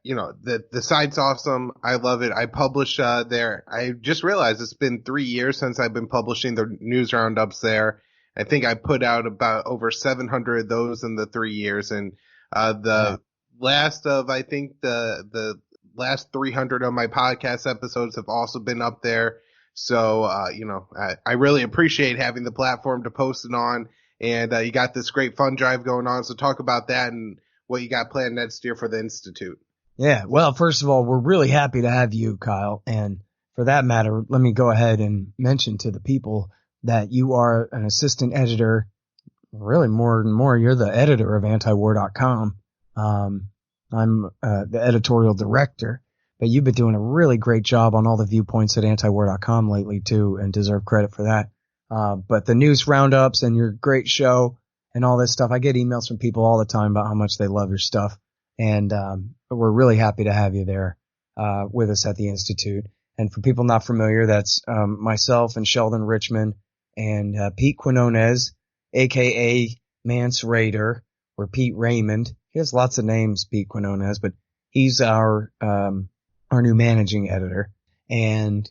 Speaker 5: the site's awesome. I love it. I publish there. I just realized it's been 3 years since I've been publishing the news roundups there. I think I put out about over 700 of those in the 3 years, and the I think the last 300 of my podcast episodes have also been up there. So, I really appreciate having the platform to post it on, and you got this great fund drive going on. So talk about that and what you got planned next year for the Institute.
Speaker 6: Yeah. Well, first of all, we're really happy to have you, Kyle. And for that matter, let me go ahead and mention to the people that you are an assistant editor. Really more and more, you're the editor of antiwar.com. I'm the editorial director, but you've been doing a really great job on all the viewpoints at antiwar.com lately too, and deserve credit for that. But the news roundups and your great show and all this stuff, I get emails from people all the time about how much they love your stuff. And we're really happy to have you there with us at the Institute. And for people not familiar, that's myself and Sheldon Richman and Pete Quinones, a.k.a. Mance Raider, or Pete Raymond. He has lots of names, Pete Quinones, but he's our new managing editor. And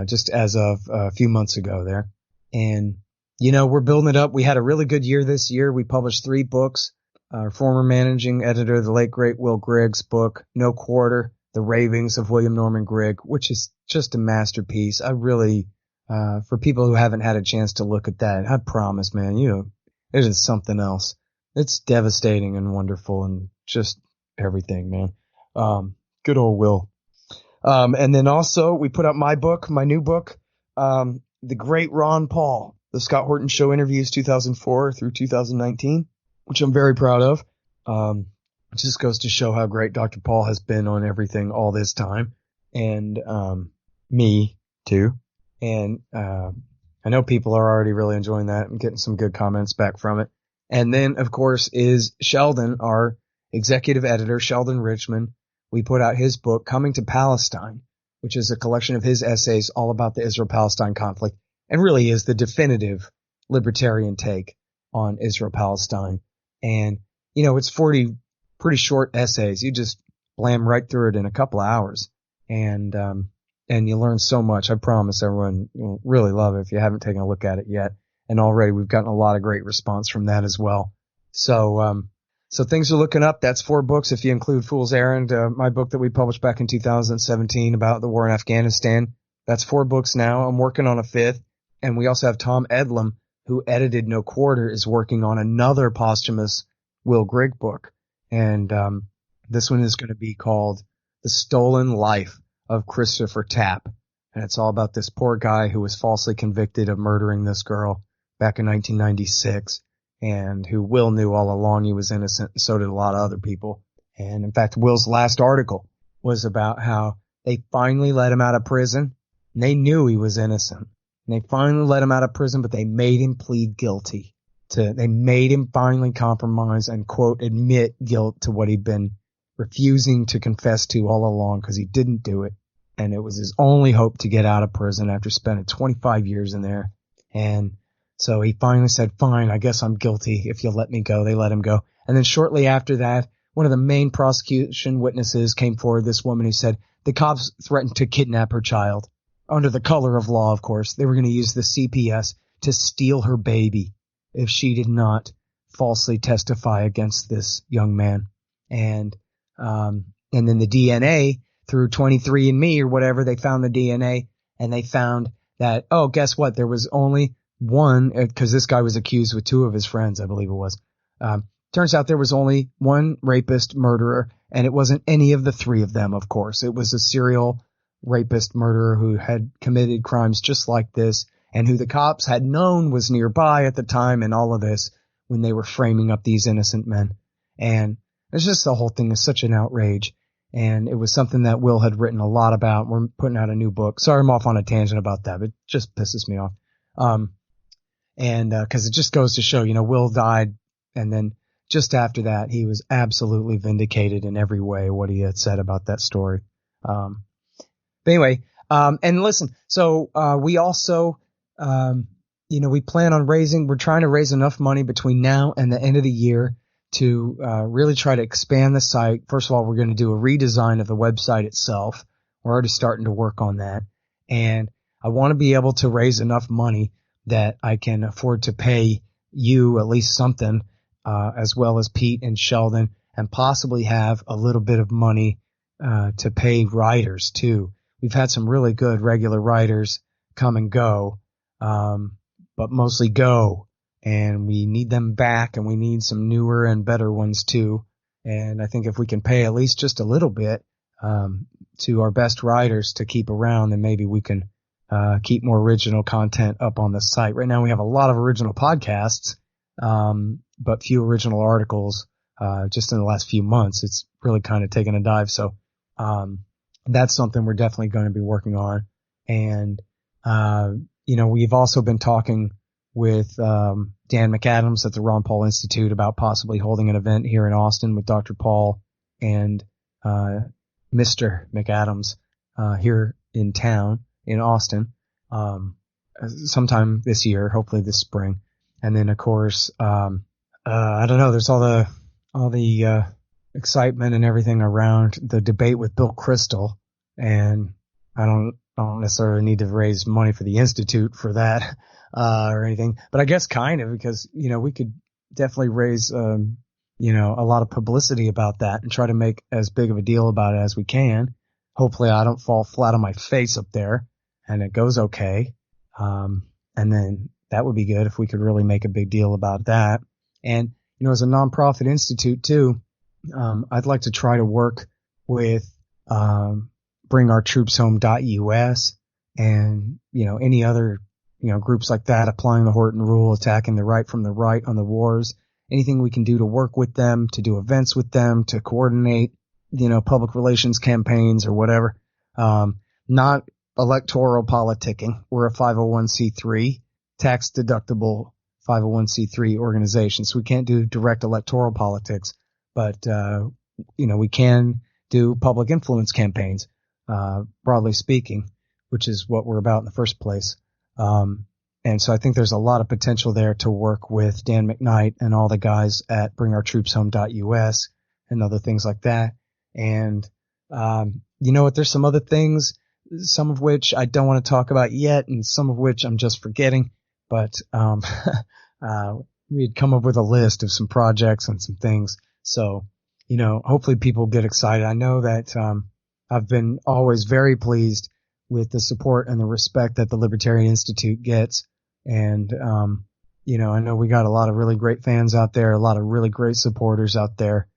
Speaker 6: just as of a few months ago there. And, we're building it up. We had a really good year this year. We published 3 books. Our former managing editor, the late great Will Grigg's book, No Quarter, The Ravings of William Norman Grigg, which is just a masterpiece. I really, for people who haven't had a chance to look at that, I promise, man, it is something else. It's devastating and wonderful and just everything, man. Good old Will. And then also we put out my new book, The Great Ron Paul, the Scott Horton Show interviews 2004 through 2019. Which I'm very proud of. It just goes to show how great Dr. Paul has been on everything all this time. And me, too. And I know people are already really enjoying that and getting some good comments back from it. And then, of course, is Sheldon, our executive editor, Sheldon Richman. We put out his book, Coming to Palestine, which is a collection of his essays all about the Israel-Palestine conflict and really is the definitive libertarian take on Israel-Palestine. And, it's 40 pretty short essays. You just blam right through it in a couple of hours. And you learn so much. I promise everyone will really love it if you haven't taken a look at it yet. And already we've gotten a lot of great response from that as well. So things are looking up. That's 4 books if you include Fool's Errand, my book that we published back in 2017 about the war in Afghanistan. That's 4 books now. I'm working on a 5th. And we also have Tom Edlam, who edited No Quarter, is working on another posthumous Will Grigg book. And this one is going to be called The Stolen Life of Christopher Tapp. And it's all about this poor guy who was falsely convicted of murdering this girl back in 1996, and who Will knew all along he was innocent, and so did a lot of other people. And in fact, Will's last article was about how they finally let him out of prison, and they knew he was innocent. And they finally let him out of prison, but they made him plead guilty. They made him finally compromise and, quote, admit guilt to what he'd been refusing to confess to all along because he didn't do it. And it was his only hope to get out of prison after spending 25 years in there. And so he finally said, fine, I guess I'm guilty if you'll let me go. They let him go. And then shortly after that, one of the main prosecution witnesses came forward, this woman who said the cops threatened to kidnap her child. Under the color of law, of course. They were going to use the CPS to steal her baby if she did not falsely testify against this young man. And then the DNA through 23andMe or whatever, they found the DNA and they found that, oh, guess what? There was only one, because this guy was accused with 2 of his friends, I believe it was. Turns out there was only one rapist murderer, and it wasn't any of the 3 of them, of course. It was a serial rapist murderer who had committed crimes just like this and who the cops had known was nearby at the time and all of this when they were framing up these innocent men. And it's just the whole thing is such an outrage. And it was something that Will had written a lot about. We're putting out a new book. Sorry, I'm off on a tangent about that, but it just pisses me off. Cause it just goes to show, Will died. And then just after that, he was absolutely vindicated in every way, what he had said about that story. But anyway, and listen, so, we also, we plan on we're trying to raise enough money between now and the end of the year to, really try to expand the site. First of all, we're going to do a redesign of the website itself. We're already starting to work on that. And I want to be able to raise enough money that I can afford to pay you at least something, as well as Pete and Sheldon and possibly have a little bit of money to pay writers too. We've had some really good regular writers come and go, but mostly go, and we need them back, and we need some newer and better ones too. And I think if we can pay at least just a little bit to our best writers to keep around, then maybe we can keep more original content up on the site. Right now we have a lot of original podcasts, but few original articles just in the last few months. It's really kind of taken a dive. So that's something we're definitely going to be working on. And we've also been talking with Dan McAdams at the Ron Paul Institute about possibly holding an event here in Austin with Dr. Paul and Mr. McAdams here in town in Austin sometime this year, hopefully this spring. And then of course I don't know, there's all the excitement and everything around the debate with Bill Kristol, and I don't necessarily need to raise money for the Institute for that or anything, but I guess kind of, because we could definitely raise a lot of publicity about that and try to make as big of a deal about it as we can. Hopefully I don't fall flat on my face up there and it goes okay. And then that would be good if we could really make a big deal about that. And as a nonprofit institute too, I'd like to try to work with bringourtroopshome.us and any other groups like that, applying the Horton rule, attacking the right from the right on the wars. Anything we can do to work with them, to do events with them, to coordinate public relations campaigns or whatever. Not electoral politicking. We're a 501c3, tax deductible 501c3 organization, so we can't do direct electoral politics, but we can do public influence campaigns, broadly speaking, which is what we're about in the first place. And so I think there's a lot of potential there to work with Dan McKnight and all the guys at bringourtroopshome.us and other things like that. And there's some other things, some of which I don't want to talk about yet, and some of which I'm just forgetting. But we'd come up with a list of some projects and some things. So, hopefully people get excited. I know that I've been always very pleased with the support and the respect that the Libertarian Institute gets. And, I know we got a lot of really great fans out there, a lot of really great supporters out there,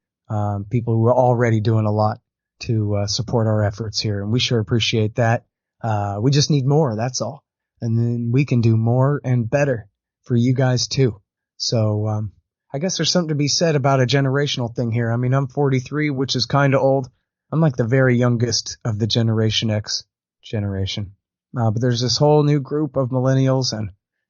Speaker 6: people who are already doing a lot to support our efforts here. And we sure appreciate that. We just need more, that's all. And then we can do more and better for you guys too. So, I guess there's something to be said about a generational thing here. I mean, I'm 43, which is kind of old. I'm like the very youngest of the Generation X generation. But there's this whole new group of millennials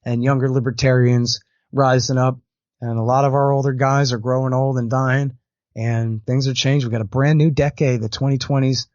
Speaker 6: and younger libertarians rising up, and a lot of our older guys are growing old and dying, and things are changed. We've got a brand new decade. The 2020s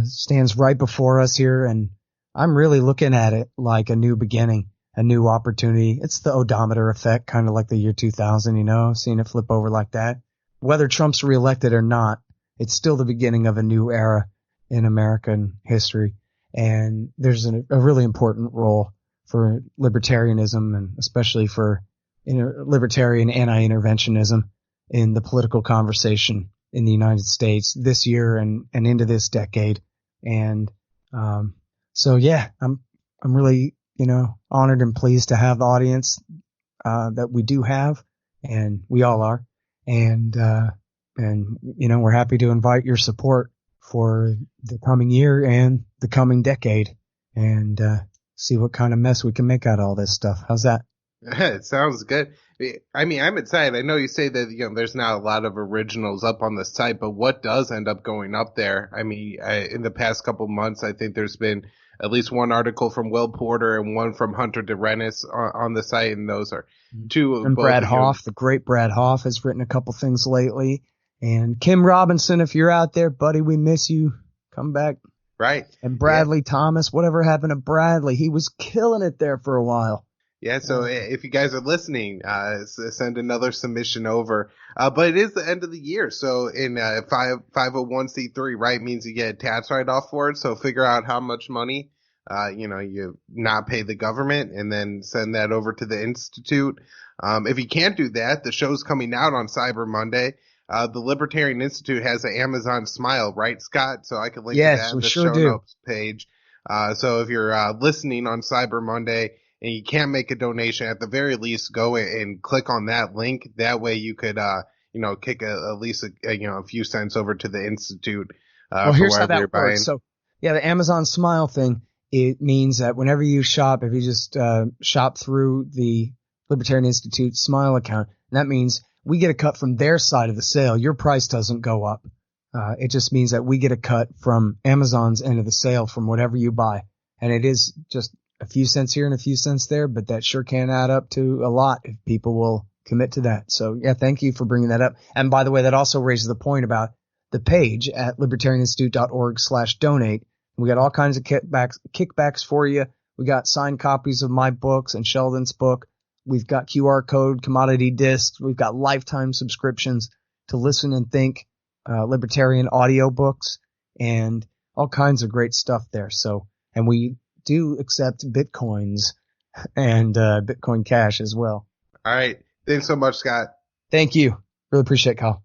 Speaker 6: stands right before us here, and I'm really looking at it like a new beginning, a new opportunity. It's the odometer effect, kind of like the year 2000, seeing it flip over like that. Whether Trump's reelected or not, it's still the beginning of a new era in American history. And there's a really important role for libertarianism, and especially for libertarian anti-interventionism in the political conversation in the United States this year and into this decade. And so yeah, I'm really honored and pleased to have the audience that we do have, and we all are. And we're happy to invite your support for the coming year and the coming decade, and see what kind of mess we can make out of all this stuff. How's that?
Speaker 5: It sounds good. I mean, I'm excited. I know you say that, there's not a lot of originals up on the site, but what does end up going up there? I mean, in the past couple months, I think there's been at least one article from Will Porter and one from Hunter DeRennis on the site, and those are two.
Speaker 6: And Brad Hoff, the great Brad Hoff, has written a couple things lately. And Kim Robinson, if you're out there, buddy, we miss you. Come back.
Speaker 5: Right.
Speaker 6: And Bradley Thomas, whatever happened to Bradley? He was killing it there for a while.
Speaker 5: Yeah, so if you guys are listening, send another submission over. But it is the end of the year, so in 501c3, right, means you get a tax write-off for it. So figure out how much money, you not pay the government, and then send that over to the Institute. If you can't do that, the show's coming out on Cyber Monday. the Libertarian Institute has an Amazon Smile, right, Scott? So I can link
Speaker 6: yes,
Speaker 5: to that in
Speaker 6: we
Speaker 5: the
Speaker 6: sure
Speaker 5: show
Speaker 6: do.
Speaker 5: notes page. So if you're listening on Cyber Monday and you can't make a donation, at the very least, go and click on that link. That way you could, kick at least a few cents over to the Institute.
Speaker 6: Well,
Speaker 5: for
Speaker 6: here's how
Speaker 5: whatever you're
Speaker 6: that
Speaker 5: buying.
Speaker 6: works. So, yeah, the Amazon Smile thing, it means that whenever you shop, if you just shop through the Libertarian Institute Smile account, that means we get a cut from their side of the sale. Your price doesn't go up. It just means that we get a cut from Amazon's end of the sale from whatever you buy. And it is just a few cents here and a few cents there, but that sure can add up to a lot if people will commit to that. So, yeah, thank you for bringing that up. And by the way, that also raises the point about the page at libertarianinstitute.org/donate. We got all kinds of kickbacks for you. We got signed copies of my books and Sheldon's book. We've got QR code commodity discs. We've got lifetime subscriptions to Listen and Think, libertarian audiobooks, and all kinds of great stuff there. So, and we do accept Bitcoins and Bitcoin Cash as well.
Speaker 5: All right. Thanks so much, Scott.
Speaker 6: Thank you. Really appreciate it, Kyle.